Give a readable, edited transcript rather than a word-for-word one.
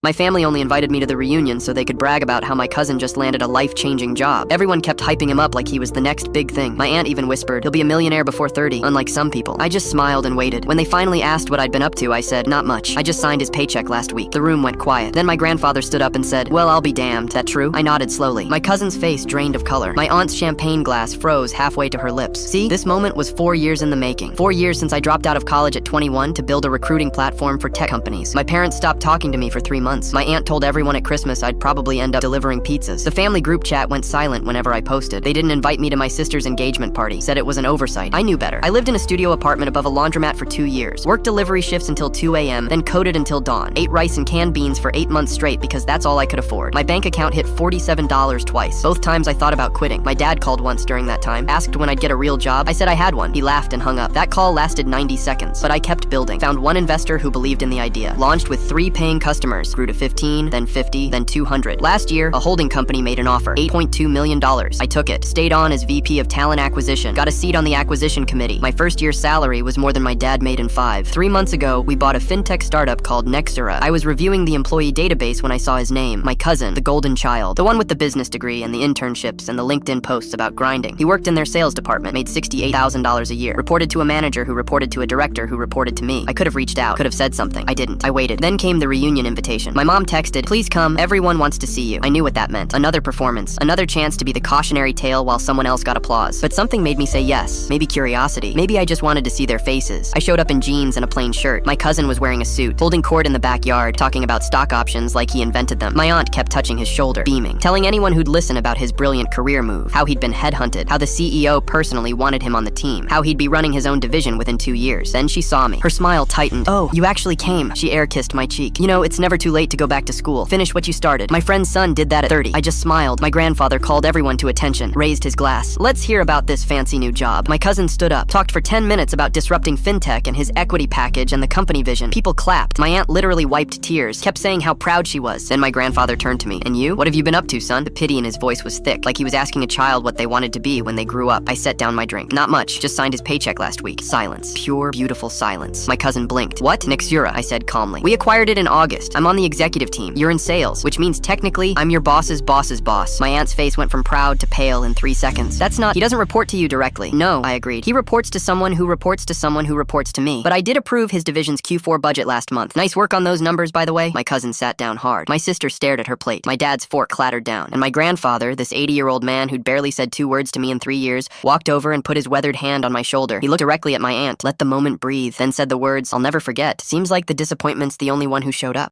My family only invited me to the reunion so they could brag about how my cousin just landed a life-changing job. Everyone kept hyping him up like he was the next big thing. My aunt even whispered, he'll be a millionaire before 30, unlike some people. I just smiled and waited. When they finally asked what I'd been up to, I said, not much. I just signed his paycheck last week. The room went quiet. Then my grandfather stood up and said, well, I'll be damned. That true? I nodded slowly. My cousin's face drained of color. My aunt's champagne glass froze halfway to her lips. See, this moment was 4 years in the making. 4 years since I dropped out of college at 21 to build a recruiting platform for tech companies. My parents stopped talking to me for 3 months. My aunt told everyone at Christmas I'd probably end up delivering pizzas. The family group chat went silent whenever I posted. They didn't invite me to my sister's engagement party, said it was an oversight. I knew better. I lived in a studio apartment above a laundromat for 2 years, worked delivery shifts until 2 a.m., then coded until dawn, ate rice and canned beans for 8 months straight because that's all I could afford. My bank account hit $47 twice. Both times I thought about quitting. My dad called once during that time, asked when I'd get a real job. I said I had one. He laughed and hung up. That call lasted 90 seconds, but I kept building. Found one investor who believed in the idea. Launched with 3 paying customers, grew to 15, then 50, then 200. Last year, a holding company made an offer, $8.2 million. I took it, stayed on as VP of Talent Acquisition, got a seat on the acquisition committee. My first year's salary was more than my dad made in 5. 3 months ago, we bought a fintech startup called Nexura. I was reviewing the employee database when I saw his name, my cousin, the golden child, the one with the business degree and the internships and the LinkedIn posts about grinding. He worked in their sales department, made $68,000 a year, reported to a manager who reported to a director who reported to me. I could have reached out, could have said something. I didn't. I waited. Then came the reunion invitation. My mom texted, please come, everyone wants to see you. I knew what that meant. Another performance, another chance to be the cautionary tale while someone else got applause. But something made me say yes. Maybe curiosity. Maybe I just wanted to see their faces. I showed up in jeans and a plain shirt. My cousin was wearing a suit, holding court in the backyard, talking about stock options like he invented them. My aunt kept touching his shoulder, beaming, telling anyone who'd listen about his brilliant career move, how he'd been headhunted, how the CEO personally wanted him on the team, how he'd be running his own division within 2 years. Then she saw me. Her smile tightened. Oh, you actually came. She air-kissed my cheek. You know, it's never too late to go back to school. Finish what you started. My friend's son did that at 30. I just smiled. My grandfather called everyone to attention, raised his glass. Let's hear about this fancy new job. My cousin stood up, talked for 10 minutes about disrupting fintech and his equity package and the company vision. People clapped. My aunt literally wiped tears, kept saying how proud she was. Then my grandfather turned to me. And you? What have you been up to, son? The pity in his voice was thick, like he was asking a child what they wanted to be when they grew up. I set down my drink. Not much. Just signed his paycheck last week. Silence. Pure, beautiful silence. My cousin blinked. What? Nexura, I said calmly. We acquired it in August. I'm on the executive team. You're in sales, which means technically I'm your boss's boss's boss. My aunt's face went from proud to pale in 3 seconds. That's not, he doesn't report to you directly. No, I agreed. He reports to someone who reports to someone who reports to me. But I did approve his division's Q4 budget last month. Nice work on those numbers, by the way. My cousin sat down hard. My sister stared at her plate. My dad's fork clattered down. And my grandfather, this 80-year-old man who'd barely said 2 words to me in 3 years, walked over and put his weathered hand on my shoulder. He looked directly at my aunt, let the moment breathe, then said the words I'll never forget. Seems like the disappointment's the only one who showed up.